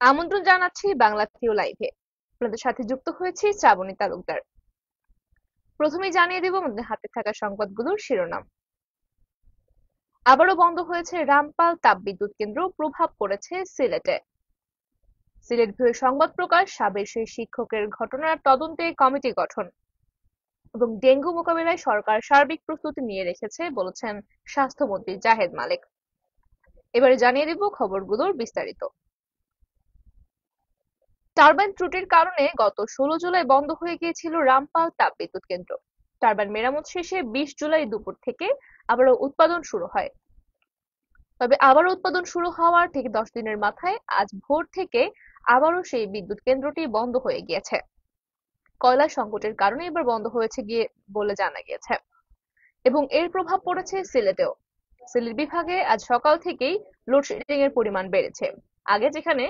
আমন্ত্রণ জানাচ্ছি বাংলাভিউ লাইভে। আপনাদের সাথে যুক্ত হয়েছি শ্রাবণী তালুকদার। প্রথমেই জানিয়ে দেব আমাদের হাতে থাকা সংবাদগুলোর শিরোনাম। আবারও বন্ধ হয়েছে রামপাল তাপবিদ্যুৎ কেন্দ্র, প্রভাব পড়েছে সিলেটে। সিলেট ভিউয়ে সংবাদ প্রকাশ, সাবেক সেই শিক্ষকের ঘটনার তদন্তে কমিটি গঠন এবং ডেঙ্গু মোকাবিলায় সরকার সার্বিক প্রস্তুতি নিয়ে রেখেছে বলেছেন স্বাস্থ্যমন্ত্রী জাহেদ মালিক। এবারে জানিয়ে দেব খবরগুলোর বিস্তারিত। টারবাইন ত্রুটির কারণে গত 16 জুলাই বন্ধ হয়ে গিয়েছিল রামপাল তাপবিদ্যুৎ কেন্দ্র। টারবাইন মেরামত শেষে 20 জুলাই দুপুর থেকে আবারও উৎপাদন শুরু হয়। তবে আবারও উৎপাদন শুরু হওয়ার ঠিক 10 দিনের মাথায় আজ ভোর থেকে আবারও সেই বিদ্যুৎ কেন্দ্রটি বন্ধ হয়ে গিয়েছে। কয়লা সংকটের কারণে এবার বন্ধ হয়েছে গিয়ে বলে জানা গিয়েছে এবং এর প্রভাব পড়েছে সিলেটেও। সিলেট বিভাগে আজ সকাল থেকেই লোডশেডিং এর পরিমাণ বেড়েছে। আগে যেখানে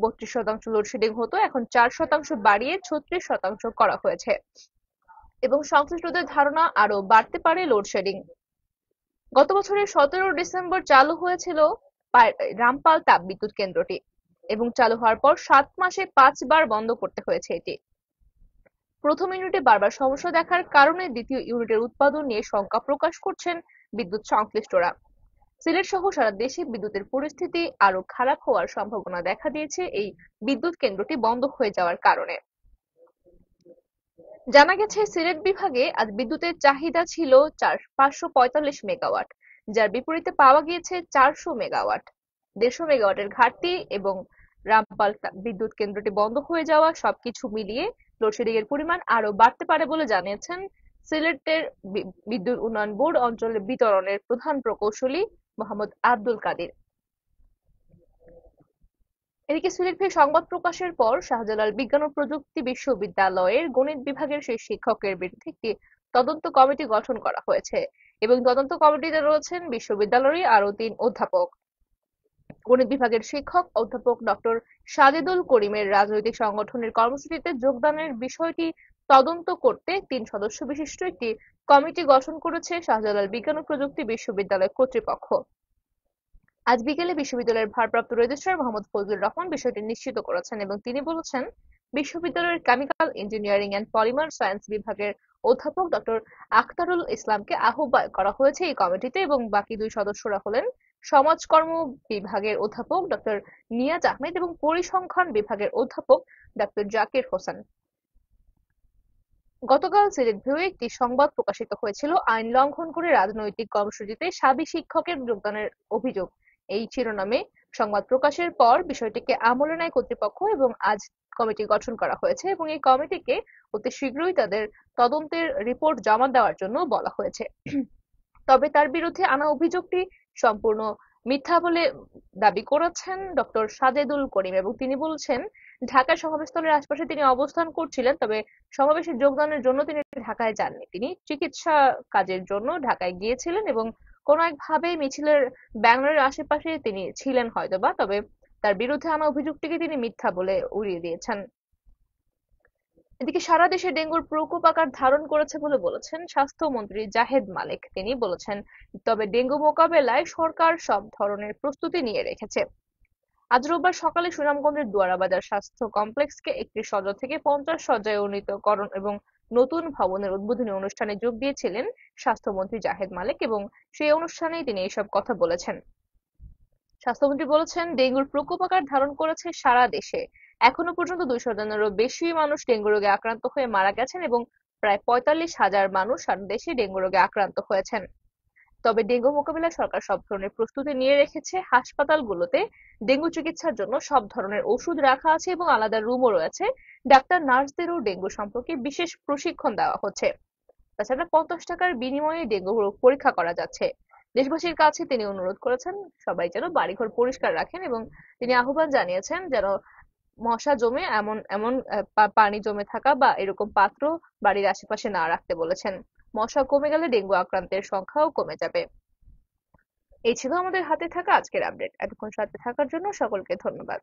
32% লোডশেডিং হতো, এখন 4% বাড়িয়ে 36% করা হয়েছে এবং সংশ্লিষ্টদের ধারণা আরো বাড়তে পারে লোডশেডিং। গত বছরের 17 ডিসেম্বর চালু হয়েছিল রামপাল তাপবিদ্যুৎ কেন্দ্রটি এবং চালু হওয়ার পর 7 মাসে 5 বার বন্ধ করতে হয়েছে এটি। প্রথম ইউনিটে বারবার সমস্যা দেখার কারণে দ্বিতীয় ইউনিটের উৎপাদন নিয়ে শঙ্কা প্রকাশ করছেন বিদ্যুৎ সংশ্লিষ্টরা। সিলেট সহ সারা দেশে বিদ্যুতের পরিস্থিতি আরো খারাপ হওয়ার সম্ভাবনা দেখা দিয়েছে এই বিদ্যুৎ কেন্দ্রটি বন্ধ হয়ে যাওয়ার কারণে। জানা গেছে সিলেট বিভাগে আজ বিদ্যুতের চাহিদা ছিল 545 মেগাওয়াট, যার বিপরীতে পাওয়া গিয়েছে 400 মেগাওয়াট। 150 মেগাওয়াটের ঘাটতি এবং রামপাল বিদ্যুৎ কেন্দ্রটি বন্ধ হয়ে যাওয়া সবকিছু মিলিয়ে লোডশেডিং এর পরিমাণ আরো বাড়তে পারে বলে জানিয়েছেন সিলেটের বিদ্যুৎ উন্নয়ন বোর্ড অঞ্চলের বিতরণের প্রধান প্রকৌশলী মোহাম্মদ আব্দুল কাদির। এদিকে সিলেট ভিউ সংবাদ প্রকাশের পর শাহজালাল বিজ্ঞান ও প্রযুক্তি বিশ্ববিদ্যালয়ের গণিত বিভাগের সেই শিক্ষকের বিরুদ্ধে একটি তদন্ত কমিটি গঠন করা হয়েছে এবং তদন্ত কমিটিতে রয়েছেন বিশ্ববিদ্যালয়ের আরো 3 অধ্যাপক। গণিত বিভাগের শিক্ষক অধ্যাপক ডক্টর সাজেদুল করিমের রাজনৈতিক সংগঠনের কর্মসূচিতে যোগদানের বিষয়টি তদন্ত করতে 3 সদস্য বিশিষ্ট একটি কমিটি গঠন করেছে শাহজালাল বিজ্ঞান ও প্রযুক্তি বিশ্ববিদ্যালয় কর্তৃপক্ষ। আজ বিকেলে বিশ্ববিদ্যালয়ের ভারপ্রাপ্ত রেজিস্ট্রার মোহাম্মদ ফজলুর রহমান বিষয়টি নিশ্চিত করেছেন এবং তিনি বলেছেন, বিশ্ববিদ্যালয়ের chemical engineering and polymer science বিভাগের অধ্যাপক ডক্টর আখতারুল ইসলামকে আহ্বায়ক করা হয়েছে এই কমিটিতে এবং বাকি 2 সদস্যরা হলেন সমাজকর্ম বিভাগের অধ্যাপক ডক্টর নিয়াজ আহমেদ এবং পরিসংখ্যান বিভাগের অধ্যাপক ডক্টর জাকির হোসেন। গতকাল সিলেট ভিউয়ে একটি সংবাদ প্রকাশিত হয়েছিল, আইন লঙ্ঘন করে রাজনৈতিক কর্মসূচিতে সাবি শিক্ষকের যোগদানের অভিযোগ। এই শিরোনামে সংবাদ প্রকাশের পর বিষয়টিকে আমলে নেয় কর্তৃপক্ষ এবং আজ কমিটি গঠন করা হয়েছে এবং এই কমিটিকে অতি শীঘ্রই তাদের তদন্তের রিপোর্ট জমা দেওয়ার জন্য বলা হয়েছে। তবে তার বিরুদ্ধে আনা অভিযোগটি সম্পূর্ণ মিথ্যা বলে দাবি করেছেন ডক্টর সাজেদুল করিম এবং তিনি বলছেন, ঢাকা সমাবেশস্থলের আশপাশে তিনি অবস্থান করছিলেন, তবে সমাবেশে যোগদানের জন্য তিনি ঢাকায় যাননি। তিনি চিকিৎসা কাজের জন্য ঢাকায় গিয়েছিলেন এবং কোনো একভাবে মিছিলের ব্যানারের আশেপাশে তিনি ছিলেন হয়তোবা, তবে তার বিরুদ্ধে আনা অভিযোগটিকে তিনি মিথ্যা বলে উড়িয়ে দিয়েছেন। এদিকে সারা দেশে ডেঙ্গুর প্রকোপ আকার ধারণ করেছে বলে বলেছেন স্বাস্থ্যমন্ত্রী জাহেদ মালিক। তিনি বলেছেন, তবে ডেঙ্গু মোকাবেলায় সরকার সব ধরনের প্রস্তুতি নিয়ে রেখেছে। আজ রোববার সকালে সুনামগঞ্জের দুয়ারাবাজার স্বাস্থ্য কমপ্লেক্সকে 31 শয্যা থেকে 50 শয্যায় উন্নীতকরণ এবং নতুন ভবনের উদ্বোধনী অনুষ্ঠানে যোগ দিয়েছিলেন স্বাস্থ্যমন্ত্রী জাহেদ মালিক এবং সেই অনুষ্ঠানেই তিনি এসব কথা বলেছেন। স্বাস্থ্যমন্ত্রী বলেছেন, ডেঙ্গুর প্রকোপ আকার ধারণ করেছে সারা দেশে। এখনো পর্যন্ত 200 জনেরও বেশি মানুষ ডেঙ্গু রোগে আক্রান্ত হয়ে মারা গেছেন এবং প্রায় 45,000 মানুষ সারা দেশে ডেঙ্গু রোগে আক্রান্ত হয়েছেন। তবে ডেঙ্গু মোকাবিলায় সরকার সব ধরনের প্রস্তুতি নিয়ে রেখেছে। হাসপাতালগুলোতে ডেঙ্গু চিকিৎসার জন্য সব ধরনের ওষুধ রাখা আছে এবং আলাদা রুমও রয়েছে। ডাক্তার নার্সদেরও ডেঙ্গু সম্পর্কে বিশেষ প্রশিক্ষণ দেওয়া হচ্ছে। তাছাড়া 50 টাকার বিনিময়ে ডেঙ্গু রোগ পরীক্ষা করা যাচ্ছে। দেশবাসীর কাছে তিনি অনুরোধ করেছেন সবাই যেন বাড়িঘর পরিষ্কার রাখেন এবং তিনি আহ্বান জানিয়েছেন যেন মশা জমে এমন এমন পানি জমে থাকা বা এরকম পাত্র বাড়ির আশেপাশে না রাখতে বলেছেন। মশা কমে গেলে ডেঙ্গু আক্রান্তের সংখ্যাও কমে যাবে। এই ছিল আমাদের হাতে থাকা আজকের আপডেট। এতক্ষণ সাথে থাকার জন্য সকলকে ধন্যবাদ।